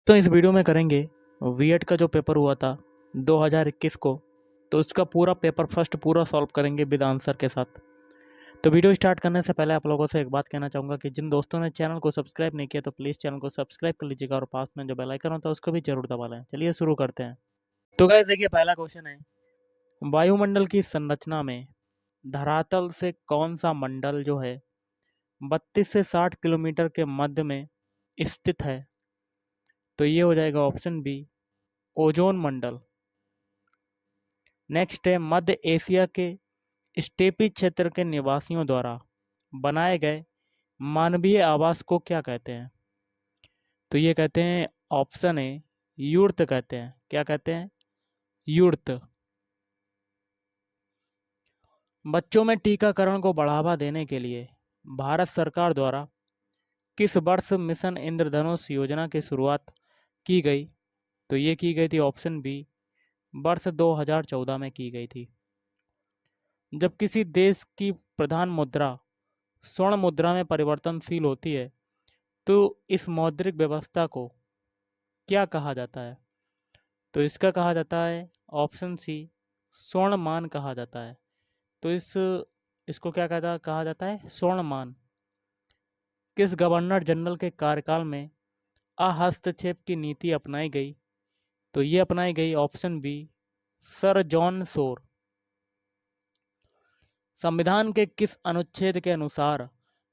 दोस्तों इस वीडियो में करेंगे बीएड का जो पेपर हुआ था 2021 को। तो उसका पूरा पेपर फर्स्ट पूरा सॉल्व करेंगे विद आंसर के साथ। तो वीडियो स्टार्ट करने से पहले आप लोगों से एक बात कहना चाहूँगा कि जिन दोस्तों ने चैनल को सब्सक्राइब नहीं किया तो प्लीज़ चैनल को सब्सक्राइब कर लीजिएगा और पास में जो बेल आइकन होता है उसको भी जरूर दबा लें। चलिए शुरू करते हैं। तो गाइस देखिए, पहला क्वेश्चन है, वायुमंडल की संरचना में धरातल से कौन सा मंडल जो है 32 से 60 किलोमीटर के मध्य में स्थित है? तो ये हो जाएगा ऑप्शन बी, ओजोन मंडल। नेक्स्ट है, मध्य एशिया के स्टेपी क्षेत्र के निवासियों द्वारा बनाए गए मानवीय आवास को क्या कहते हैं? तो ये कहते हैं, ऑप्शन ए यूर्त कहते हैं। क्या कहते हैं? यूर्त। बच्चों में टीकाकरण को बढ़ावा देने के लिए भारत सरकार द्वारा किस वर्ष मिशन इंद्रधनुष योजना की शुरुआत की गई? तो ये की गई थी ऑप्शन बी, वर्ष 2014 में की गई थी। जब किसी देश की प्रधान मुद्रा स्वर्ण मुद्रा में परिवर्तनशील होती है तो इस मौद्रिक व्यवस्था को क्या कहा जाता है? तो इसका कहा जाता है ऑप्शन सी, स्वर्ण मान कहा जाता है। तो इसको क्या कहा जाता है? स्वर्ण मान। किस गवर्नर जनरल के कार्यकाल में अहस्तक्षेप की नीति अपनाई गई? तो ये अपनाई गई option B, sir John Shore. संविधान के किस अनुच्छेद के अनुसार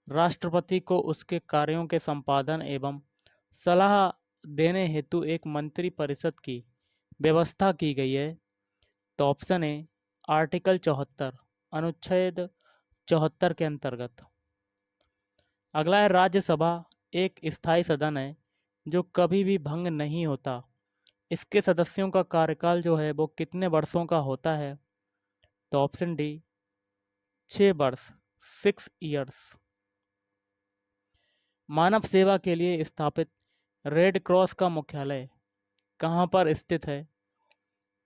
राष्ट्रपति को उसके कार्यों के संपादन एवं सलाह देने हेतु एक मंत्री परिषद की व्यवस्था की गई है? तो ऑप्शन ए, आर्टिकल 74, अनुच्छेद 74 के अंतर्गत। अगला है, राज्यसभा एक स्थायी सदन है जो कभी भी भंग नहीं होता। इसके सदस्यों का कार्यकाल जो है वो कितने वर्षों का होता है? तो ऑप्शन डी, 6 वर्ष, 6 ईयर्स। मानव सेवा के लिए स्थापित रेड क्रॉस का मुख्यालय कहाँ पर स्थित है?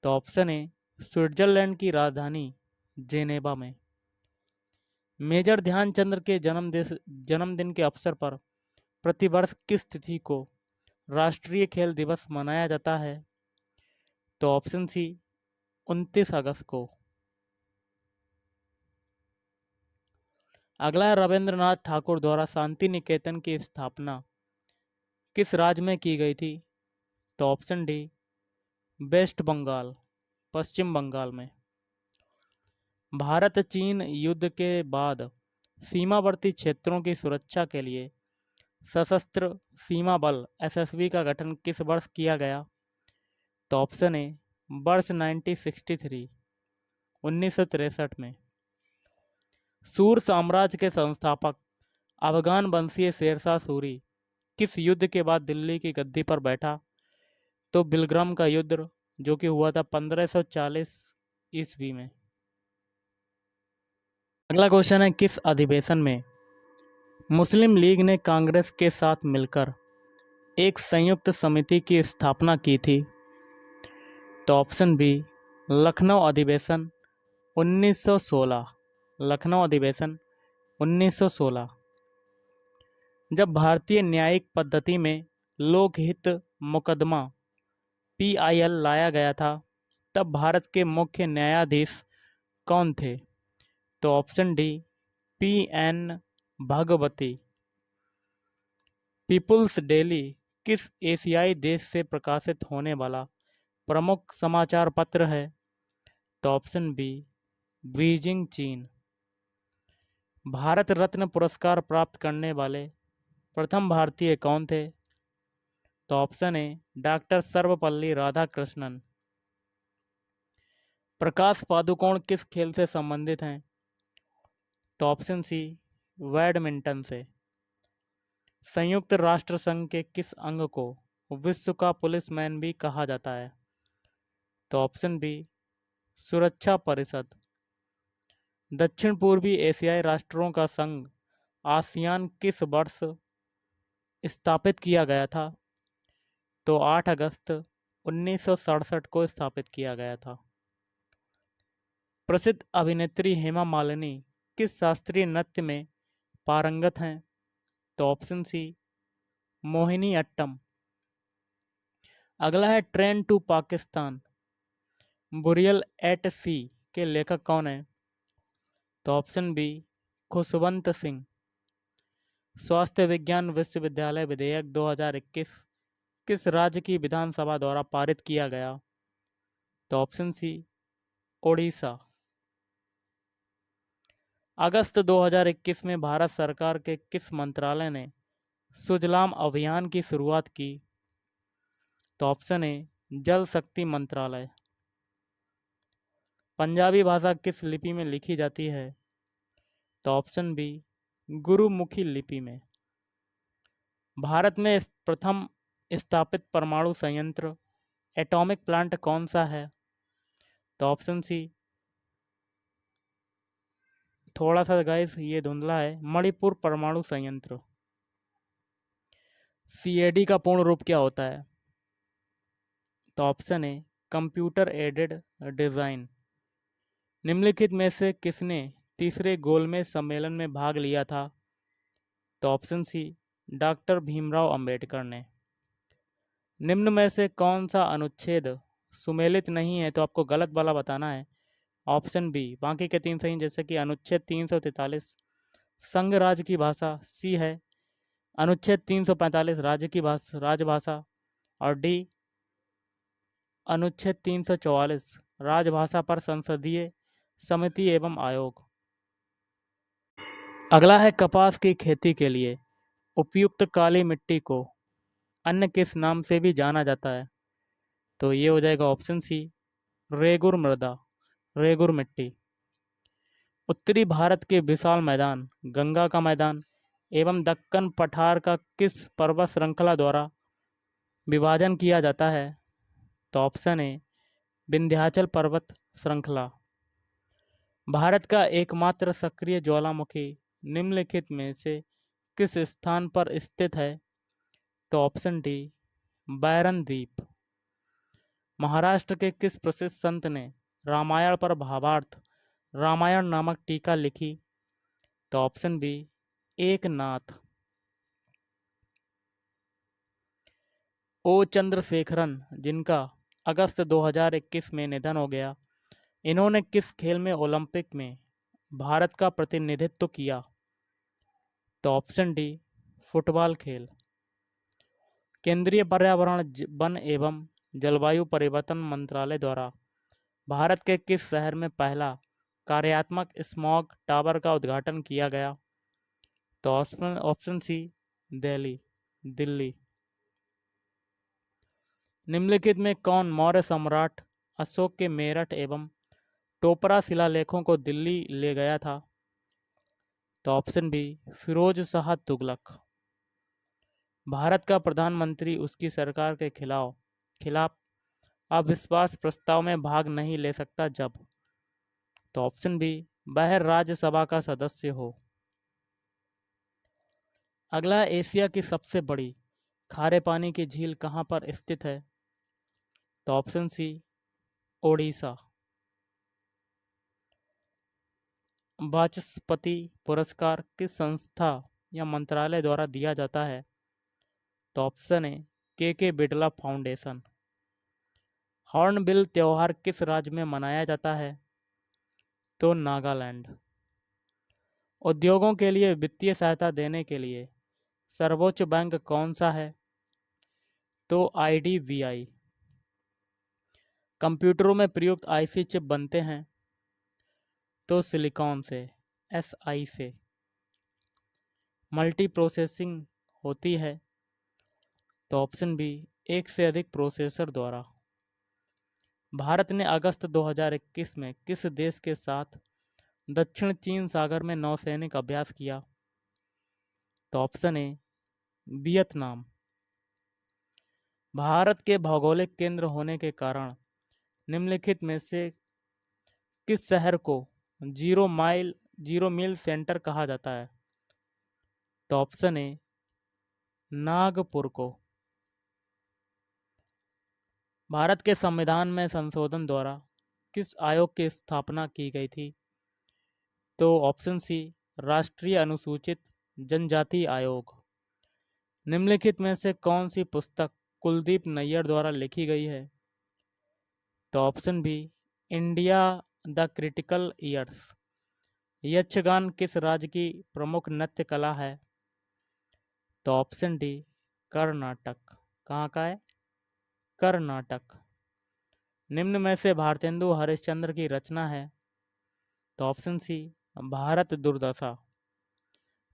तो ऑप्शन ए, स्विट्जरलैंड की राजधानी जेनेवा में। मेजर ध्यानचंद के जन्मदिन के अवसर पर प्रतिवर्ष किस तिथि को राष्ट्रीय खेल दिवस मनाया जाता है? तो ऑप्शन सी, 29 अगस्त को। अगला है, रविंद्रनाथ ठाकुर द्वारा शांति निकेतन की स्थापना किस राज्य में की गई थी? तो ऑप्शन डी, वेस्ट बंगाल, पश्चिम बंगाल में। भारत चीन युद्ध के बाद सीमावर्ती क्षेत्रों की सुरक्षा के लिए सशस्त्र सीमा बल एसएसबी का गठन किस वर्ष किया गया? तो ऑप्शन ए, वर्ष 1963, 1963 में। सूर साम्राज्य के संस्थापक अफगान वंशीय शेरशाह सूरी किस युद्ध के बाद दिल्ली की गद्दी पर बैठा? तो बिलग्राम का युद्ध, जो कि हुआ था 1540 ईस्वी में। अगला क्वेश्चन है, किस अधिवेशन में मुस्लिम लीग ने कांग्रेस के साथ मिलकर एक संयुक्त समिति की स्थापना की थी? तो ऑप्शन बी, लखनऊ अधिवेशन 1916, लखनऊ अधिवेशन 1916। जब भारतीय न्यायिक पद्धति में लोकहित मुकदमा पीआईएल लाया गया था तब भारत के मुख्य न्यायाधीश कौन थे? तो option D, PN Bhagwati. People's Daily किस एशियाई देश से प्रकाशित होने वाला प्रमुख समाचार पत्र है? तो ऑप्शन बी, बीजिंग चीन। भारत रत्न पुरस्कार प्राप्त करने वाले प्रथम भारतीय कौन थे? तो option A, doctor Sarvepalli Radhakrishnan. Prakash Padukone किस खेल से संबंधित हैं? तो ऑप्शन सी, बैडमिंटन से। संयुक्त राष्ट्र संघ के किस अंग को विश्व का पुलिसमैन भी कहा जाता है? तो ऑप्शन बी, सुरक्षा परिषद। दक्षिण पूर्वी एशियाई राष्ट्रों का संघ आसियान किस वर्ष स्थापित किया गया था? तो 8 अगस्त 1967 को स्थापित किया गया था। प्रसिद्ध अभिनेत्री हेमा मालिनी किस शास्त्रीय नृत्य में पारंगत हैं? तो ऑप्शन सी, मोहिनी अट्टम। अगला है train to Pakistan, burial at sea के लेखक कौन है? तो ऑप्शन बी खुशवंत सिंह। स्वास्थ्य विज्ञान विश्वविद्यालय विधेयक 2021 किस राज्य की विधानसभा द्वारा पारित किया गया? तो ऑप्शन सी ओडिशा। अगस्त 2021 में भारत सरकार के किस मंत्रालय ने सुजलाम अभियान की शुरुआत की? तो ऑप्शन ए जल शक्ति मंत्रालय। पंजाबी भाषा किस लिपि में लिखी जाती है? तो ऑप्शन बी गुरुमुखी लिपि में। भारत में प्रथम स्थापित परमाणु संयंत्र एटॉमिक प्लांट कौन सा है? तो ऑप्शन सी, थोड़ा सा गाइस ये धुंधला है, मणिपुर परमाणु संयंत्र। सीएडी का पूर्ण रूप क्या होता है? तो option a computer aided design. निम्नलिखित में से किसने तीसरे गोलमेज सम्मेलन में भाग लिया था? तो option C doctor Bhimrao Ambedkar ने। निम्न में से कौन सा अनुच्छेद सुमेलित नहीं है? तो आपको गलत वाला बताना है। ऑप्शन बी बाकी के तीन सही, जैसे कि अनुच्छेद 343 संघ राज्य की भाषा, सी है अनुच्छेद 345 राज्य की भाषा राजभाषा, और डी अनुच्छेद 344 राजभाषा पर संसदीय समिति एवं आयोग। अगला है कपास की खेती के लिए उपयुक्त काली मिट्टी को अन्य किस नाम से भी जाना जाता है? तो ये हो जाएगा ऑप्शन सी रेगुर मृदा, रेगुर मिट्टी। उत्तरी भारत के विशाल मैदान गंगा का मैदान एवं दक्कन पठार का किस पर्वत श्रृंखला द्वारा विभाजन किया जाता है? तो ऑप्शन ए विंध्याचल पर्वत श्रृंखला। भारत का एकमात्र सक्रिय ज्वालामुखी निम्नलिखित में से किस स्थान पर स्थित है? तो ऑप्शन डी बैरन द्वीप। महाराष्ट्र के किस प्रसिद्ध संत ने रामायण पर भावार्थ रामायण नामक टीका लिखी? तो ऑप्शन बी एकनाथ। ओ चंद्रशेखरन, जिनका अगस्त 2021 में निधन हो गया, इन्होंने किस खेल में ओलंपिक में भारत का प्रतिनिधित्व किया? तो ऑप्शन डी फुटबॉल खेल। केंद्रीय पर्यावरण वन एवं जलवायु परिवर्तन मंत्रालय द्वारा भारत के किस शहर में पहला कार्यात्मक स्मॉग टावर का उद्घाटन किया गया? तो ऑप्शन सी दिल्ली, दिल्ली। निम्नलिखित में कौन मौर्य सम्राट अशोक के मेरठ एवं टोपरा शिलालेखों को दिल्ली ले गया था? तो ऑप्शन बी फिरोज शाह तुगलक। भारत का प्रधानमंत्री उसकी सरकार के खिलाफ अविश्वास प्रस्ताव में भाग नहीं ले सकता जब? तो ऑप्शन बी वह राज्यसभा का सदस्य हो। अगला एशिया की सबसे बड़ी खारे पानी की झील कहाँ पर स्थित है? तो ऑप्शन सी ओडिशा। वाचस्पति पुरस्कार किस संस्था या मंत्रालय द्वारा दिया जाता है? तो ऑप्शन ए के बिड़ला फाउंडेशन। हॉर्नबिल त्योहार किस राज्य में मनाया जाता है? तो नागालैंड। उद्योगों के लिए वित्तीय सहायता देने के लिए सर्वोच्च बैंक कौन सा है? तो आईडीबीआई। कंप्यूटरों में प्रयुक्त आईसी चिप बनते हैं? तो सिलिकॉन से, एसआई से। मल्टी प्रोसेसिंग होती है? तो ऑप्शन बी एक से अधिक प्रोसेसर द्वारा। भारत ने अगस्त 2021 में किस देश के साथ दक्षिण चीन सागर में नौसैनिक अभ्यास किया? तो ऑप्शन ए वियतनाम। भारत के भौगोलिक केंद्र होने के कारण निम्नलिखित में से किस शहर को जीरो मील सेंटर कहा जाता है? तो ऑप्शन ए नागपुर को। भारत के संविधान में संशोधन द्वारा किस आयोग की स्थापना की गई थी? तो ऑप्शन सी राष्ट्रीय अनुसूचित जनजाति आयोग। निम्नलिखित में से कौन सी पुस्तक कुलदीप नैयर द्वारा लिखी गई है? तो option B, India the critical years. Yakshagana किस राज्य की प्रमुख नृत्य कला है? तो ऑप्शन डी, कर्नाटक। कहाँ का है? कर्नाटक। निम्न में से भारतेंदु हरिश्चंद्र की रचना है? तो ऑप्शन सी, भारत दुर्दशा।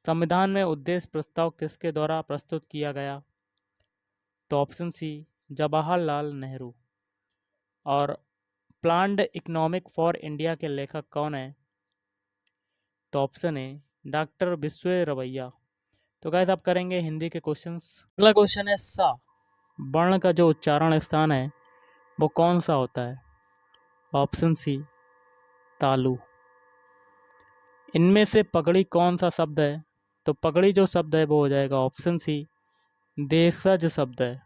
संविधान में उद्देश्य प्रस्ताव किसके द्वारा प्रस्तुत किया गया? तो ऑप्शन सी, जवाहरलाल नेहरू। और प्लान्ड इकोनॉमिक फॉर इंडिया के लेखक कौन है? तो ऑप्शन ए, डॉक्टर विश्वेश्वरैया। तो गाइस आप करेंगे हिंदी के क्वेश्चंस। अगला क्वेश्चन है, सा वर्ण का जो उच्चारण स्थान है वो कौन सा होता है? ऑप्शन सी, तालु। इनमें से पगड़ी कौन सा शब्द है? तो पगड़ी जो शब्द है वो हो जाएगा ऑप्शन सी, देशज शब्द है।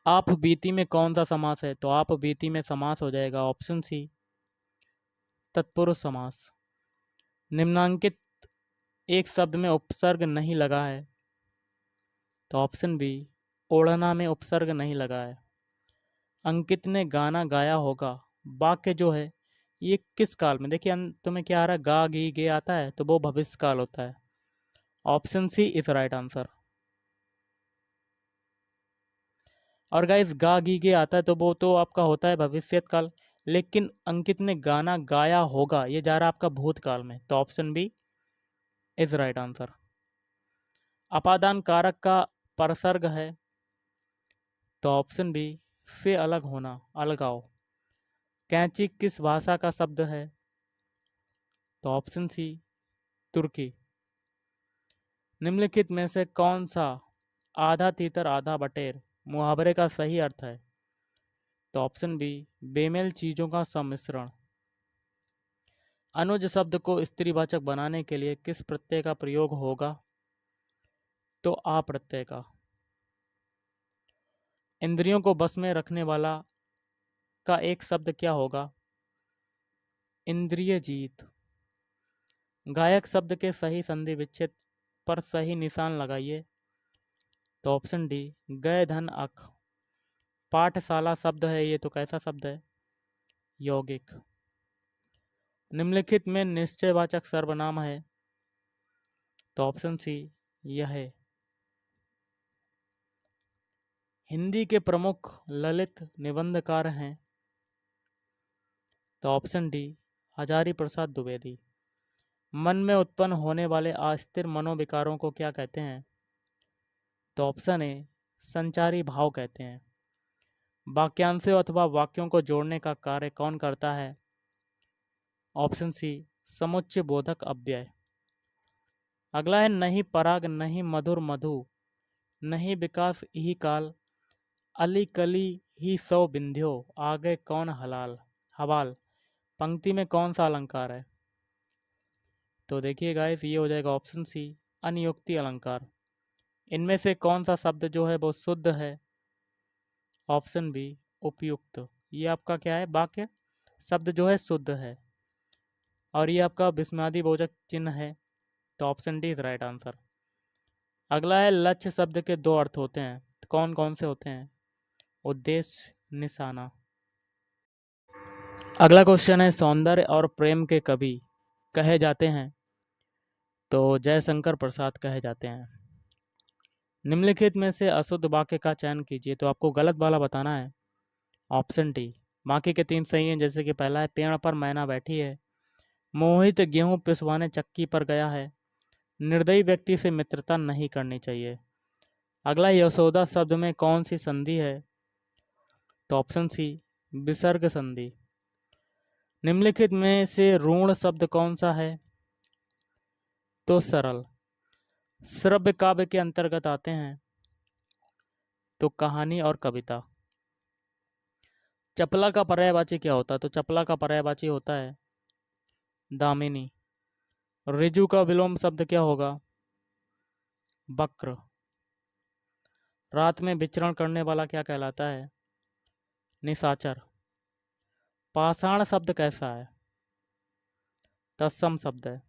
आप बीती में कौन सा समास है? तो आप बीती में समास हो जाएगा ऑप्शन सी, तत्पुरुष समास। निम्नांकित एक शब्द में उपसर्ग नहीं लगा है? तो ऑप्शन बी, ओढ़ना में उपसर्ग नहीं लगा है। अंकित ने गाना गाया होगा वाक्य जो है ये किस काल में? देखिए अंत में क्या आ रहा है, गा गी गे आता है तो वो भविष्य काल होता है। Option C is right answer. और गाइस गा गी गे आता है तो वो तो आपका होता है भविष्यत काल, लेकिन अंकित ने गाना गाया होगा ये जा रहा है आपका भूतकाल में, तो option B is right answer. अपादान कारक का परसर्ग है? तो ऑप्शन बी, से अलग होना, अलगाव। कैंची किस भाषा का शब्द है? तो ऑप्शन सी, तुर्की। निम्नलिखित में से कौन सा आधा तीतर आधा बटेर मुहावरे का सही अर्थ है? तो ऑप्शन बी, बेमेल चीजों का सम्मिश्रण। अनुज शब्द को स्त्रीवाचक बनाने के लिए किस प्रत्यय का प्रयोग होगा? तो आ प्रत्यय का। इंद्रियों को बस में रखने वाला का एक शब्द क्या होगा? इंद्रिय जीत। गायक शब्द के सही संधि विच्छेद पर सही निशान लगाइए। तो ऑप्शन डी, गय धन अख। पाठशाला शब्द है ये तो कैसा शब्द है? यौगिक। निम्नलिखित में निश्चयवाचक सर्वनाम है? तो ऑप्शन सी, यह है। हिंदी के प्रमुख ललित निबंधकार हैं? तो ऑप्शन डी, हजारी प्रसाद द्विवेदी। मन में उत्पन्न होने वाले अस्थिर मनोविकारों को क्या कहते हैं? तो ऑप्शन ए, संचारी भाव कहते हैं। वाक्यांशों अथवा वाक्यों को जोड़ने का कार्य कौन करता है? ऑप्शन सी, समुच्चय बोधक अव्यय। अगला है, नहीं पराग नहीं मधुर मधु, नहीं विकास ही काल, अली कली ही सौ बिंध्यो, आगे कौन हलाल हवाल। पंक्ति में कौन सा अलंकार है? तो देखिए गाइस ये हो जाएगा ऑप्शन सी, अनियुक्ति अलंकार। इनमें से कौन सा शब्द जो है वो शुद्ध है? ऑप्शन बी, उपयुक्त। ये आपका क्या है, वाक्य शब्द जो है शुद्ध है। और ये आपका विस्मयादि बोधक चिन्ह है, तो option D is right answer. अगला है, लक्ष्य शब्द के दो अर्थ होते हैं, तो कौन कौन से होते हैं? उद्देश्य, निशाना। अगला क्वेश्चन है, सौंदर्य और प्रेम के कवि कहे जाते हैं? तो जयशंकर प्रसाद कहे जाते हैं। निम्नलिखित में से अशुद्ध वाक्य का चयन कीजिए, तो आपको गलत वाला बताना है। ऑप्शन डी, बाकी के तीन सही हैं, जैसे कि पहला है, पेड़ पर मैना बैठी है, मोहित गेहूं पिसवाने चक्की पर गया है, निर्दयी व्यक्ति से मित्रता नहीं करनी चाहिए। अगला, यशोदा शब्द में कौन सी संधि है? तो ऑप्शन सी, विसर्ग संधि। निम्नलिखित में से ऋण शब्द कौन सा है? तो सरल। श्रव्य काव्य के अंतर्गत आते हैं? तो कहानी और कविता। चपला का पर्यायवाची क्या होता है? तो चपला का पर्यायवाची होता है दामिनी। ऋजु का विलोम शब्द क्या होगा? वक्र। रात में विचरण करने वाला क्या कहलाता है? निशाचर। पाषाण शब्द कैसा है? तत्सम शब्द है।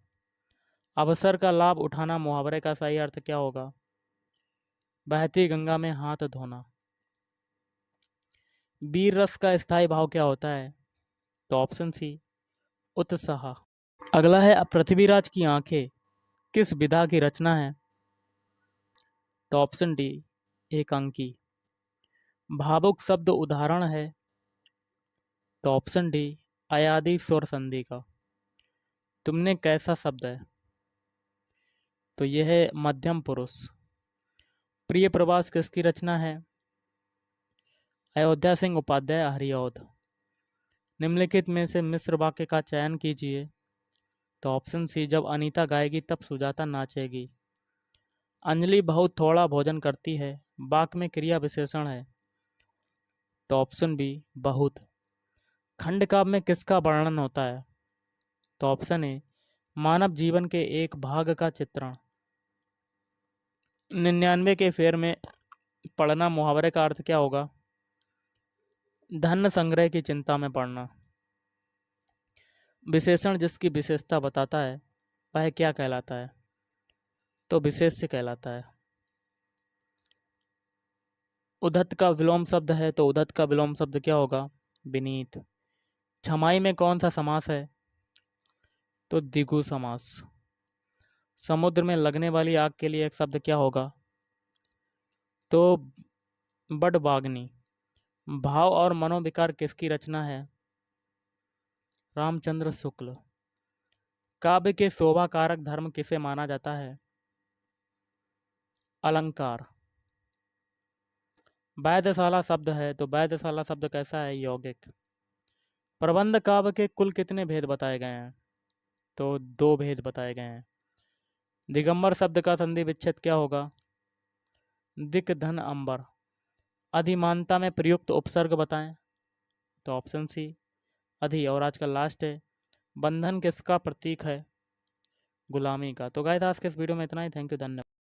अवसर का लाभ उठाना मुहावरे का सही अर्थ क्या होगा? बहती गंगा में हाथ धोना। वीर रस का स्थायी भाव क्या होता है? तो ऑप्शन सी, उत्साह। अगला है, अब पृथ्वीराज की आंखें किस विधा की रचना है? तो ऑप्शन डी, एकांकी। भावुक शब्द उदाहरण है? तो ऑप्शन डी, अयादी स्वर संधि का। तुमने कैसा शब्द है? तो यह है मध्यम पुरुष। प्रिय प्रवास किसकी रचना है? अयोध्या सिंह उपाध्याय हरिऔध। निम्नलिखित में से मिश्र वाक्य का चयन कीजिए। तो ऑप्शन सी, जब अनीता गाएगी तब सुजाता नाचेगी। अंजलि बहुत थोड़ा भोजन करती है, वाक्य में क्रिया विशेषण है। तो ऑप्शन बी, बहुत। खंड काव्य में किसका वर्णन होता है? तो ऑप्शन ए, मानव जीवन के एक भाग का चित्रण। 99 के फेर में पढ़ना मुहावरे का अर्थ क्या होगा? धन संग्रह की चिंता में पड़ना। विशेषण जिसकी विशेषता बताता है वह क्या कहलाता है? तो विशेष्य कहलाता है। उद्धत का विलोम शब्द है, तो उद्धत का विलोम शब्द क्या होगा? विनीत। छमाई में कौन सा समास है? तो द्विगु समास। समुद्र में लगने वाली आग के लिए एक शब्द क्या होगा? तो बडबाग्नि। भाव और मनोविकार किसकी रचना है? रामचंद्र शुक्ल। काव्य के शोभा कारक धर्म किसे माना जाता है? अलंकार। वैधशाला शब्द है, तो वैधशाला शब्द कैसा है? यौगिक। प्रबंध काव्य के कुल कितने भेद बताए गए हैं? तो 2 भेद बताए गए हैं। दिगंबर शब्द का संधि विच्छेद क्या होगा? दिक धन अंबर। अधिमानता में प्रयुक्त उपसर्ग बताएं। तो ऑप्शन सी, अधि। और आज का लास्ट है, बंधन किसका प्रतीक है? गुलामी का। तो गाइस आज के इस वीडियो में इतना ही। थैंक यू, धन्यवाद।